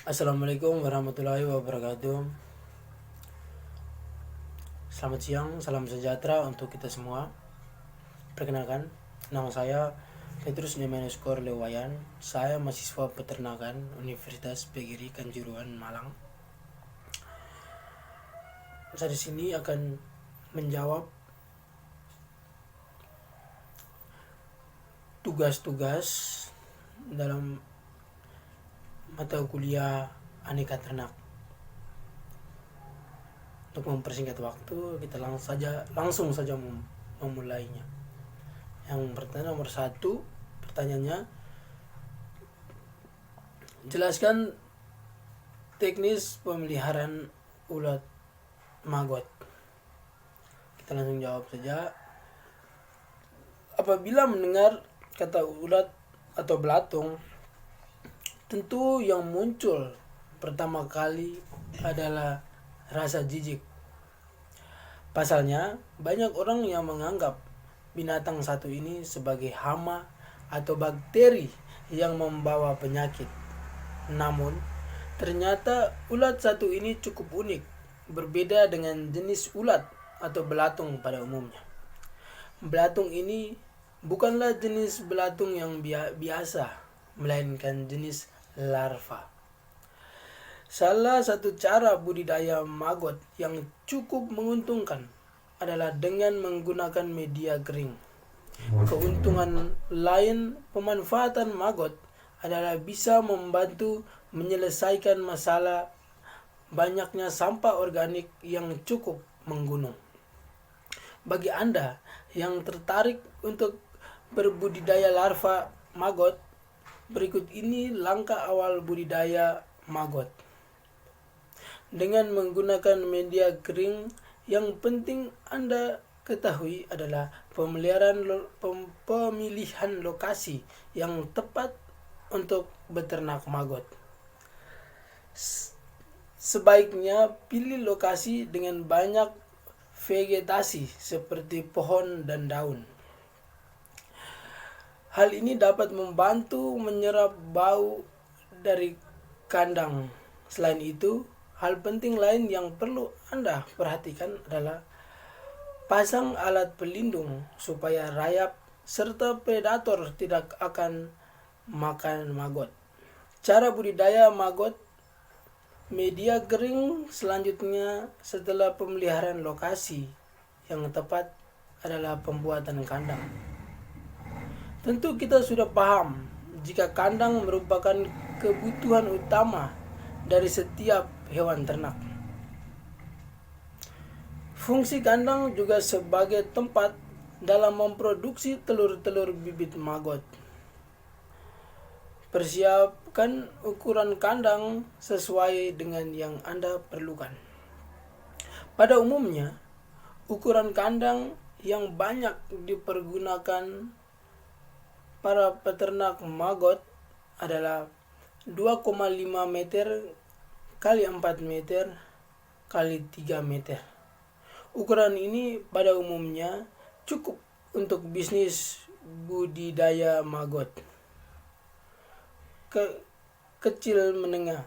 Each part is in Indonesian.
Assalamualaikum warahmatullahi wabarakatuh. Selamat siang, salam sejahtera untuk kita semua. Perkenalkan, nama saya Petrus Nemenuskor Lewayan. Saya mahasiswa peternakan Universitas PGRI Kanjuruhan, Malang. Saya di sini akan menjawab tugas-tugas dalam mata kuliah aneka ternak. Untuk mempersingkat waktu, kita langsung saja memulainya. Yang pertama, nomor 1, pertanyaannya, jelaskan teknis pemeliharaan ulat maggot. Kita langsung jawab saja. Apabila mendengar kata ulat atau belatung, tentu yang muncul pertama kali adalah rasa jijik. Pasalnya, banyak orang yang menganggap binatang satu ini sebagai hama atau bakteri yang membawa penyakit. Namun, ternyata ulat satu ini cukup unik, berbeda dengan jenis ulat atau belatung pada umumnya. Belatung ini bukanlah jenis belatung yang biasa, melainkan jenis larva. Salah satu cara budidaya maggot yang cukup menguntungkan adalah dengan menggunakan media kering. Keuntungan lain pemanfaatan maggot adalah bisa membantu menyelesaikan masalah banyaknya sampah organik yang cukup menggunung. Bagi Anda yang tertarik untuk berbudidaya larva maggot, berikut ini langkah awal budidaya maggot. Dengan menggunakan media kering, yang penting Anda ketahui adalah pemilihan lokasi yang tepat untuk beternak maggot. Sebaiknya pilih lokasi dengan banyak vegetasi seperti pohon dan daun. Hal ini dapat membantu menyerap bau dari kandang. Selain itu, hal penting lain yang perlu Anda perhatikan adalah pasang alat pelindung supaya rayap serta predator tidak akan makan maggot. Cara budidaya maggot media kering selanjutnya setelah pemeliharaan lokasi yang tepat adalah pembuatan kandang. Tentu kita sudah paham jika kandang merupakan kebutuhan utama dari setiap hewan ternak. Fungsi kandang juga sebagai tempat dalam memproduksi telur-telur bibit maggot. Persiapkan ukuran kandang sesuai dengan yang Anda perlukan. Pada umumnya, ukuran kandang yang banyak dipergunakan para peternak maggot adalah 2,5 meter kali 4 meter kali 3 meter. Ukuran ini pada umumnya cukup untuk bisnis budidaya maggot kecil menengah.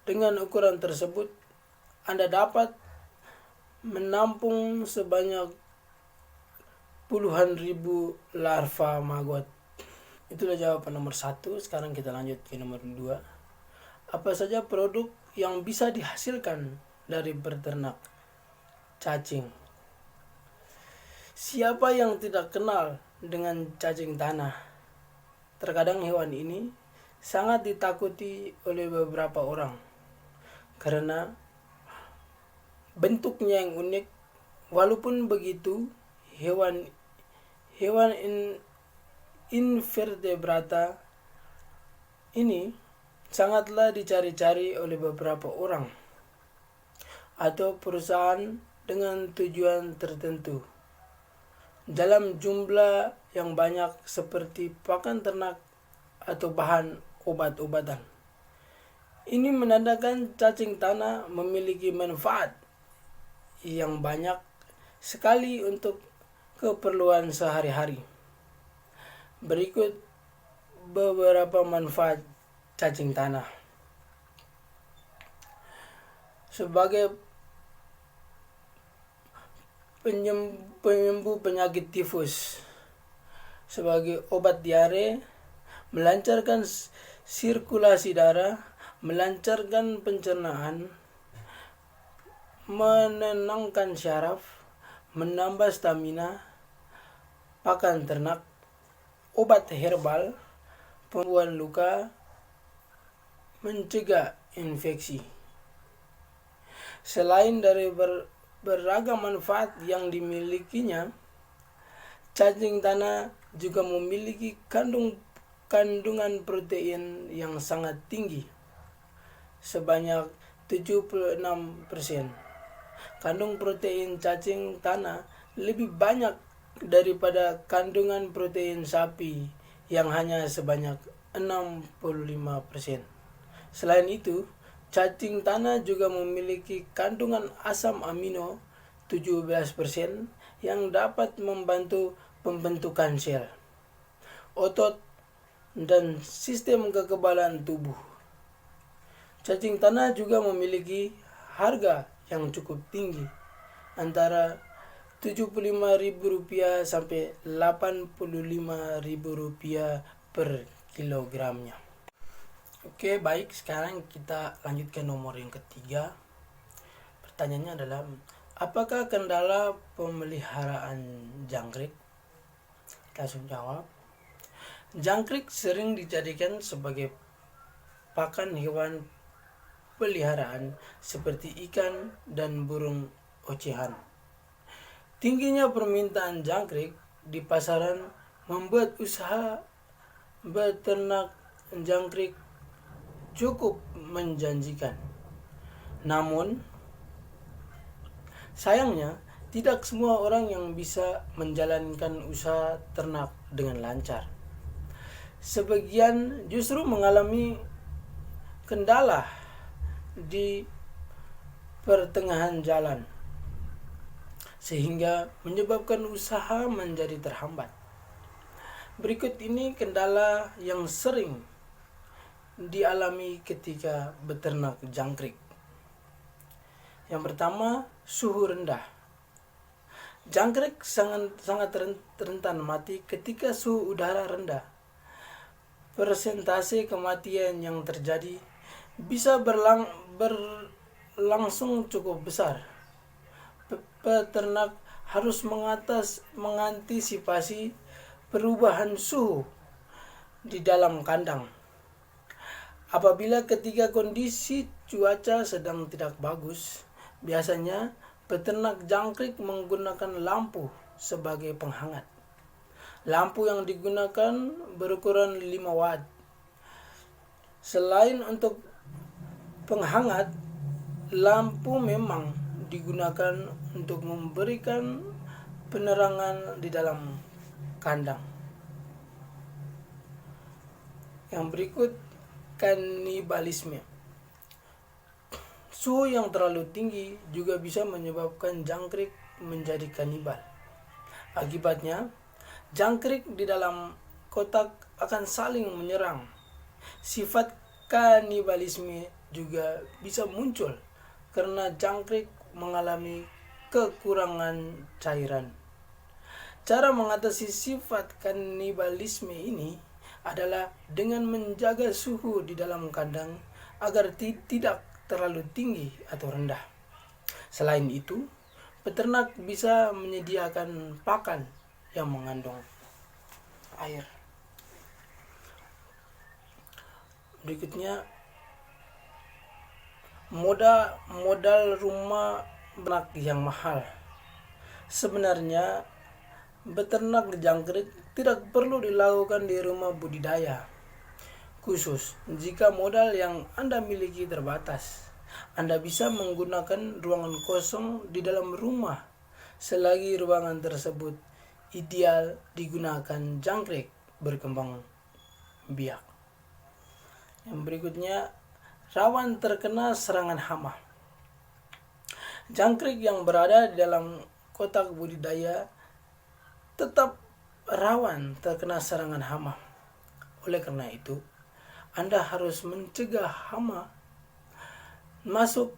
Dengan ukuran tersebut, Anda dapat menampung sebanyak puluhan ribu larva maggot. Itulah jawaban nomor 1. Sekarang kita lanjut ke nomor 2. Apa saja produk yang bisa dihasilkan dari beternak cacing? Siapa yang tidak kenal dengan cacing tanah? Terkadang hewan ini sangat ditakuti oleh beberapa orang karena bentuknya yang unik. Walaupun begitu, hewan invertebrata ini sangatlah dicari-cari oleh beberapa orang atau perusahaan dengan tujuan tertentu dalam jumlah yang banyak seperti pakan ternak atau bahan obat-obatan. Ini menandakan cacing tanah memiliki manfaat yang banyak sekali untuk keperluan sehari-hari. Berikut beberapa manfaat cacing tanah. sebagai penyembuh penyakit tifus, sebagai obat diare, melancarkan sirkulasi darah, melancarkan pencernaan, menenangkan syaraf, menambah stamina, pakan ternak, obat herbal, penyembuhan luka, mencegah infeksi. Selain dari beragam manfaat yang dimilikinya, cacing tanah juga memiliki kandungan protein yang sangat tinggi, sebanyak 76%. Kandungan protein cacing tanah lebih banyak daripada kandungan protein sapi yang hanya sebanyak 65%. Selain itu, cacing tanah juga memiliki kandungan asam amino 17% yang dapat membantu pembentukan sel, otot, dan sistem kekebalan tubuh. Cacing tanah juga memiliki harga yang cukup tinggi, antara Rp75.000 sampai Rp85.000 per kilogramnya. Oke, baik, sekarang kita lanjutkan nomor yang ketiga. Pertanyaannya adalah, apakah kendala pemeliharaan jangkrik? Kita langsung jawab. Jangkrik sering dijadikan sebagai pakan hewan peliharaan seperti ikan dan burung ocehan. Tingginya permintaan jangkrik di pasaran membuat usaha beternak jangkrik cukup menjanjikan. Namun, sayangnya tidak semua orang yang bisa menjalankan usaha ternak dengan lancar. Sebagian justru mengalami kendala di pertengahan jalan, sehingga menyebabkan usaha menjadi terhambat. Berikut ini kendala yang sering dialami ketika beternak jangkrik. Yang pertama, suhu rendah. Jangkrik sangat rentan mati ketika suhu udara rendah. Persentase kematian yang terjadi bisa berlangsung cukup besar. Peternak harus mengantisipasi perubahan suhu di dalam kandang. Apabila ketika kondisi cuaca sedang tidak bagus, biasanya peternak jangkrik menggunakan lampu sebagai penghangat. Lampu yang digunakan berukuran 5 watt. Selain untuk penghangat, lampu memang digunakan untuk memberikan penerangan di dalam kandang. Yang berikut, kanibalisme. Suhu yang terlalu tinggi juga bisa menyebabkan jangkrik menjadi kanibal. Akibatnya, jangkrik di dalam kotak akan saling menyerang. Sifat kanibalisme juga bisa muncul karena jangkrik mengalami kekurangan cairan. Cara mengatasi sifat kanibalisme ini adalah dengan menjaga suhu di dalam kandang agar tidak terlalu tinggi atau rendah. Selain itu, peternak bisa menyediakan pakan yang mengandung air. Berikutnya, modal rumah beternak yang mahal. Sebenarnya, beternak jangkrik tidak perlu dilakukan di rumah budidaya khusus jika modal yang Anda miliki terbatas. Anda bisa menggunakan ruangan kosong di dalam rumah selagi ruangan tersebut ideal digunakan jangkrik berkembang biak. Yang berikutnya, rawan terkena serangan hama. Jangkrik yang berada di dalam kotak budidaya tetap rawan terkena serangan hama. Oleh karena itu, Anda harus mencegah hama masuk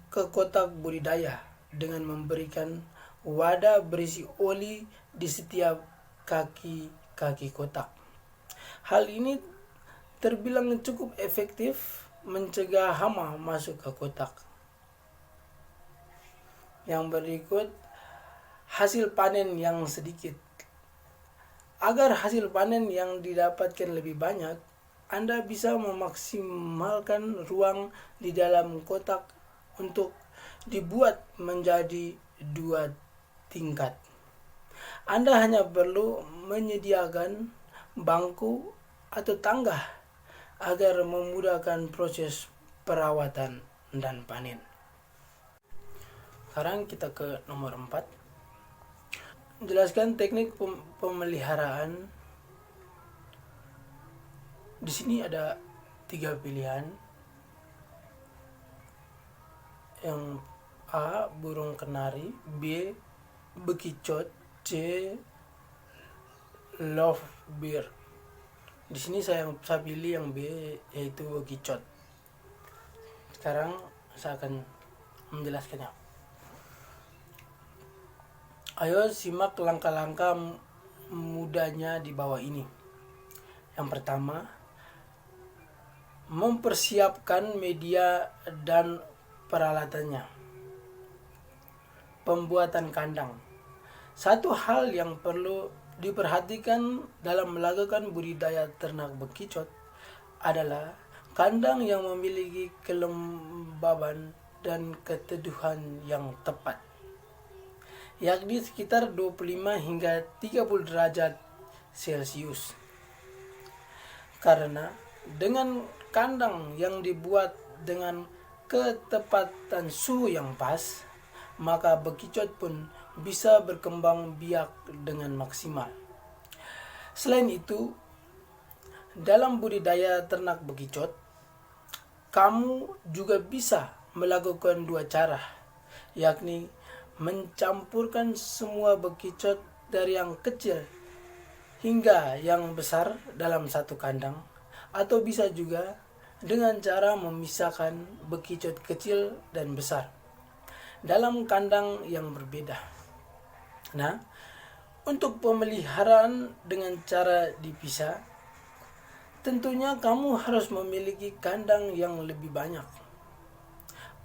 ke kotak budidaya dengan memberikan wadah berisi oli di setiap kaki-kaki kotak. Hal ini terbilang cukup efektif mencegah hama masuk ke kotak. Yang berikut, hasil panen yang sedikit. Agar hasil panen yang didapatkan lebih banyak, Anda bisa memaksimalkan ruang di dalam kotak untuk dibuat menjadi 2 tingkat. Anda hanya perlu menyediakan bangku atau tangga agar memudahkan proses perawatan dan panen. Sekarang kita ke nomor 4. Jelaskan teknik pemeliharaan. Di sini ada 3 pilihan. Yang A, burung kenari, B, bekicot, C, lovebird. Di sini saya pilih yang B, yaitu bekicot. Sekarang saya akan menjelaskannya. Ayo simak langkah-langkah mudahnya di bawah ini. Yang pertama, mempersiapkan media dan peralatannya. Pembuatan kandang. Satu hal yang perlu diperhatikan dalam melakukan budidaya ternak bekicot adalah kandang yang memiliki kelembaban dan keteduhan yang tepat, yakni sekitar 25 hingga 30 derajat Celcius. Karena dengan kandang yang dibuat dengan ketepatan suhu yang pas, maka bekicot pun bisa berkembang biak dengan maksimal. Selain itu, dalam budidaya ternak bekicot, kamu juga bisa melakukan 2 cara, yakni mencampurkan semua bekicot dari yang kecil hingga yang besar dalam satu kandang, atau bisa juga dengan cara memisahkan bekicot kecil dan besar dalam kandang yang berbeda. Nah, untuk pemeliharaan dengan cara dipisah, tentunya kamu harus memiliki kandang yang lebih banyak.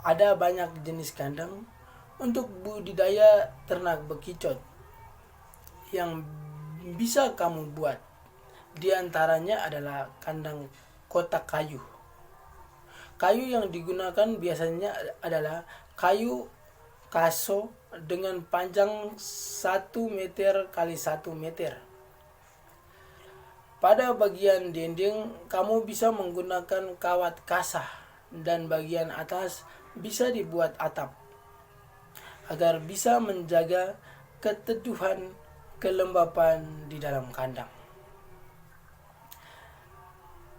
Ada banyak jenis kandang untuk budidaya ternak bekicot yang bisa kamu buat. Di antaranya adalah kandang kotak kayu. Kayu yang digunakan biasanya adalah kayu kaso dengan panjang 1 meter kali 1 meter. Pada bagian dinding, kamu bisa menggunakan kawat kasah dan bagian atas bisa dibuat atap, agar bisa menjaga keteduhan kelembapan di dalam kandang.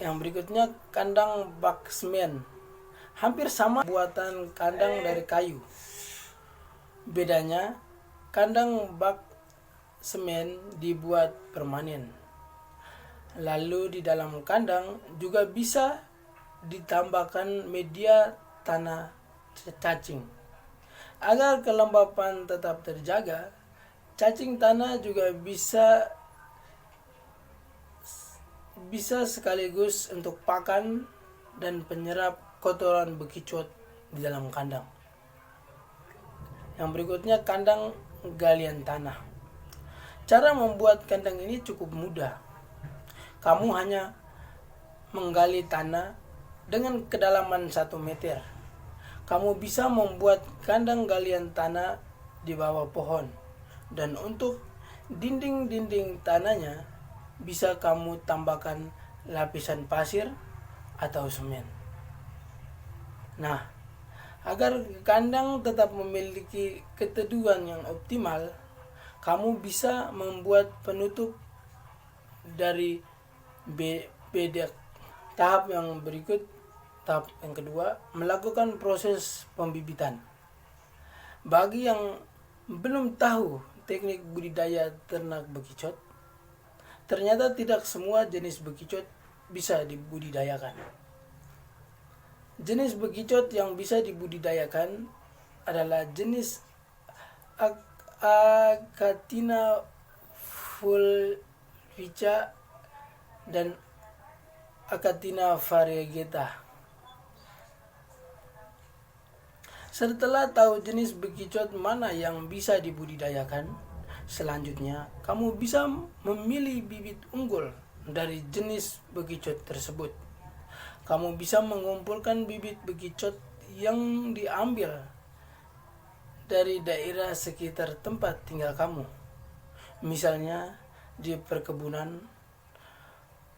Yang berikutnya, kandang bak semen. Hampir sama buatan kandang dari kayu. Bedanya, kandang bak semen dibuat permanen. Lalu di dalam kandang juga bisa ditambahkan media tanah cacing. Agar kelembapan tetap terjaga, cacing tanah juga bisa sekaligus untuk pakan dan penyerap kotoran bekicot di dalam kandang. Yang berikutnya, kandang galian tanah. Cara membuat kandang ini cukup mudah. Kamu hanya menggali tanah dengan kedalaman 1 meter. Kamu bisa membuat kandang galian tanah di bawah pohon. Dan untuk dinding-dinding tanahnya bisa kamu tambahkan lapisan pasir atau semen. Nah, agar kandang tetap memiliki keteduhan yang optimal, kamu bisa membuat penutup dari bedek. Tahap yang berikut, tahap yang kedua, melakukan proses pembibitan. Bagi yang belum tahu teknik budidaya ternak bekicot, ternyata tidak semua jenis bekicot bisa dibudidayakan. Jenis bekicot yang bisa dibudidayakan adalah jenis Achatina fulvica dan Achatina variegata. Setelah tahu jenis bekicot mana yang bisa dibudidayakan, selanjutnya kamu bisa memilih bibit unggul dari jenis bekicot tersebut. Kamu bisa mengumpulkan bibit bekicot yang diambil dari daerah sekitar tempat tinggal kamu. Misalnya di perkebunan,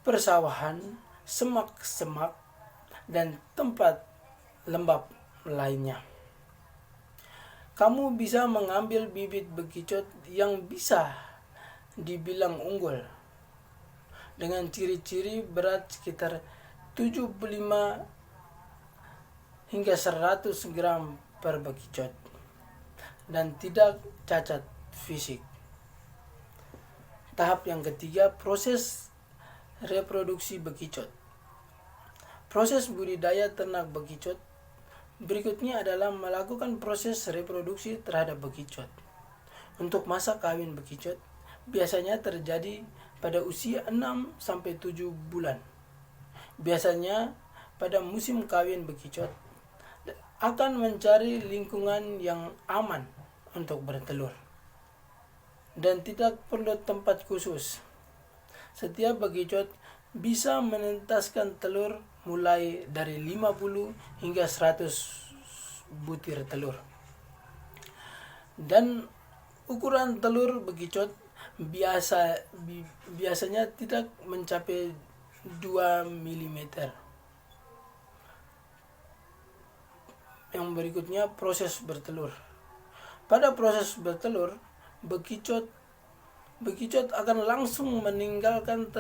persawahan, semak-semak, dan tempat lembab lainnya. Kamu bisa mengambil bibit bekicot yang bisa dibilang unggul dengan ciri-ciri berat sekitar 75 hingga 100 gram per bekicot dan tidak cacat fisik. Tahap yang ketiga, proses reproduksi bekicot. Proses budidaya ternak bekicot berikutnya adalah melakukan proses reproduksi terhadap bekicot. Untuk masa kawin bekicot biasanya terjadi pada usia 6-7 bulan. Biasanya pada musim kawin bekicot akan mencari lingkungan yang aman untuk bertelur dan tidak perlu tempat khusus. Setiap bekicot bisa menetaskan telur mulai dari 50 hingga 100 butir telur. Dan ukuran telur bekicot biasanya tidak mencapai 2 mm. Yang berikutnya, proses bertelur. Pada proses bertelur, bekicot akan langsung meninggalkan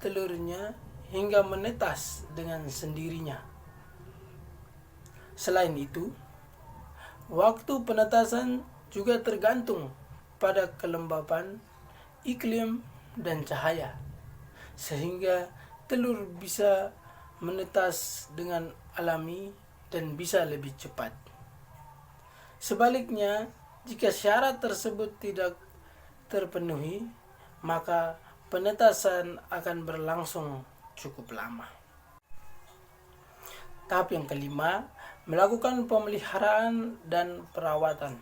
telurnya hingga menetas dengan sendirinya. Selain itu, waktu penetasan juga tergantung pada kelembapan, iklim, dan cahaya, sehingga telur bisa menetas dengan alami dan bisa lebih cepat. Sebaliknya, jika syarat tersebut tidak terpenuhi, maka penetasan akan berlangsung cukup lama. Tahap yang kelima, melakukan pemeliharaan dan perawatan.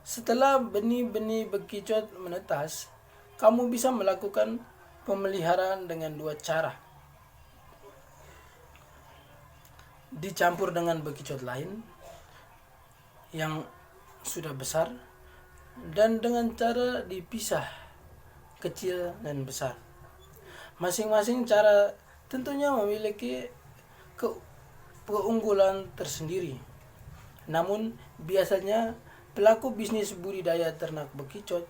Setelah benih-benih bekicot menetas, kamu bisa melakukan pemeliharaan dengan 2 cara. Dicampur dengan bekicot lain yang sudah besar dan dengan cara dipisah kecil dan besar. Masing-masing cara tentunya memiliki keunggulan tersendiri. Namun biasanya pelaku bisnis budidaya ternak bekicot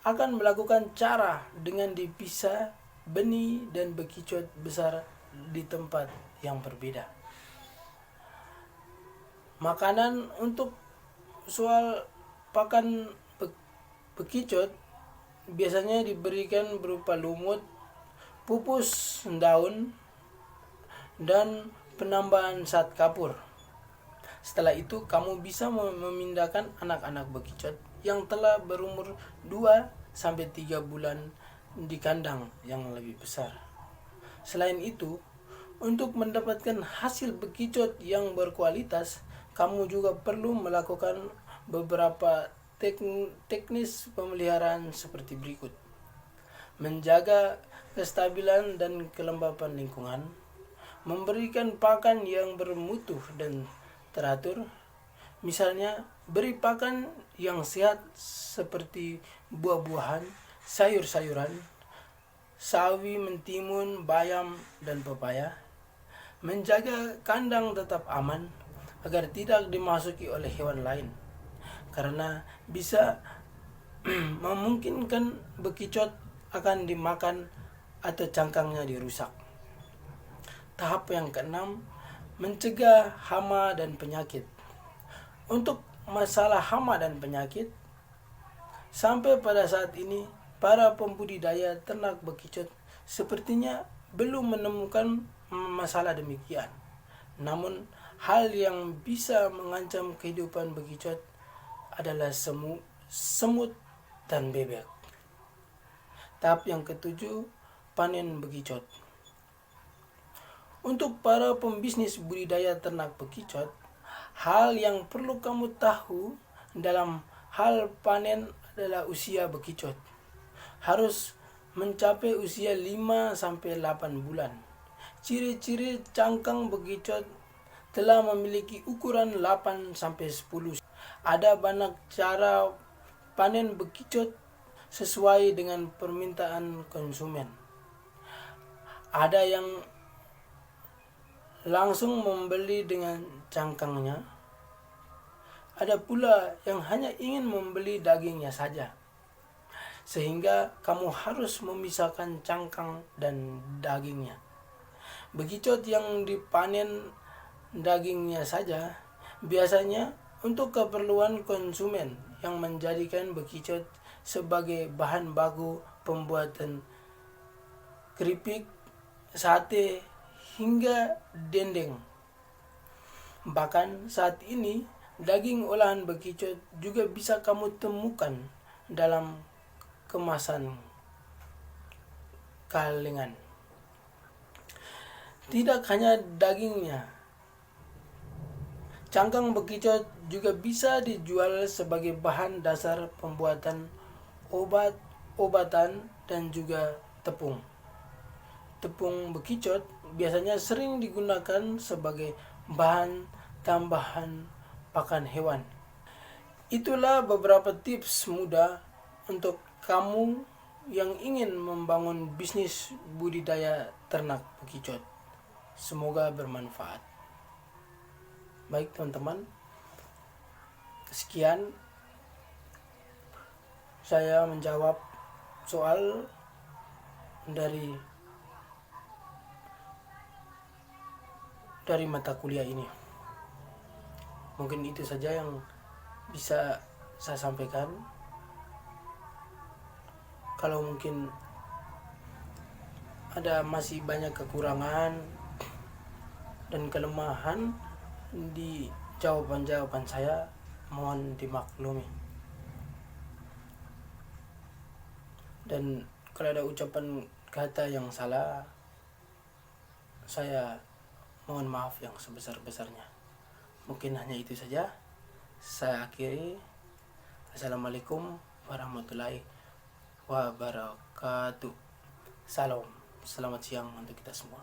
akan melakukan cara dengan dipisah benih dan bekicot besar di tempat yang berbeda. Makanan untuk soal pakan bekicot biasanya diberikan berupa lumut, pupus daun, dan penambahan zat kapur. Setelah itu kamu bisa memindahkan anak-anak bekicot yang telah berumur 2-3 bulan di kandang yang lebih besar. Selain itu, untuk mendapatkan hasil bekicot yang berkualitas, kamu juga perlu melakukan beberapa teknis pemeliharaan seperti berikut. Menjaga kestabilan dan kelembapan lingkungan, memberikan pakan yang bermutu dan teratur, misalnya beri pakan yang sehat seperti buah-buahan, sayur-sayuran, sawi, mentimun, bayam, dan pepaya. Menjaga kandang tetap aman agar tidak dimasuki oleh hewan lain, karena bisa memungkinkan bekicot akan dimakan atau cangkangnya dirusak. Tahap yang keenam, mencegah hama dan penyakit. Untuk masalah hama dan penyakit, sampai pada saat ini para pembudidaya ternak bekicot sepertinya belum menemukan masalah demikian. Namun hal yang bisa mengancam kehidupan bekicot adalah semut dan bebek. Tahap yang ketujuh, panen bekicot. Untuk para pembisnis budidaya ternak bekicot, hal yang perlu kamu tahu dalam hal panen adalah usia bekicot. Harus mencapai usia 5-8 bulan. Ciri-ciri cangkang bekicot telah memiliki ukuran 8-10. Ada banyak cara panen bekicot sesuai dengan permintaan konsumen. Ada yang langsung membeli dengan cangkangnya. Ada pula yang hanya ingin membeli dagingnya saja. Sehingga kamu harus memisahkan cangkang dan dagingnya. Bekicot yang dipanen dagingnya saja biasanya untuk keperluan konsumen yang menjadikan bekicot sebagai bahan baku pembuatan keripik, sate, hingga dendeng. Bahkan saat ini daging olahan bekicot juga bisa kamu temukan dalam kemasan kalengan. Tidak hanya dagingnya, cangkang bekicot juga bisa dijual sebagai bahan dasar pembuatan obat-obatan dan juga tepung. Tepung bekicot biasanya sering digunakan sebagai bahan tambahan pakan hewan. Itulah beberapa tips mudah untuk kamu yang ingin membangun bisnis budidaya ternak bekicot. Semoga bermanfaat. Baik teman-teman, sekian saya menjawab soal dari mata kuliah ini. Mungkin itu saja yang bisa saya sampaikan. Kalau mungkin ada masih banyak kekurangan dan kelemahan di jawaban-jawaban saya, mohon dimaklumi. Dan kalau ada ucapan kata yang salah, saya mohon maaf yang sebesar-besarnya. Mungkin hanya itu saja. Saya akhiri. Assalamualaikum warahmatullahi wabarakatuh. Salam. Selamat siang untuk kita semua.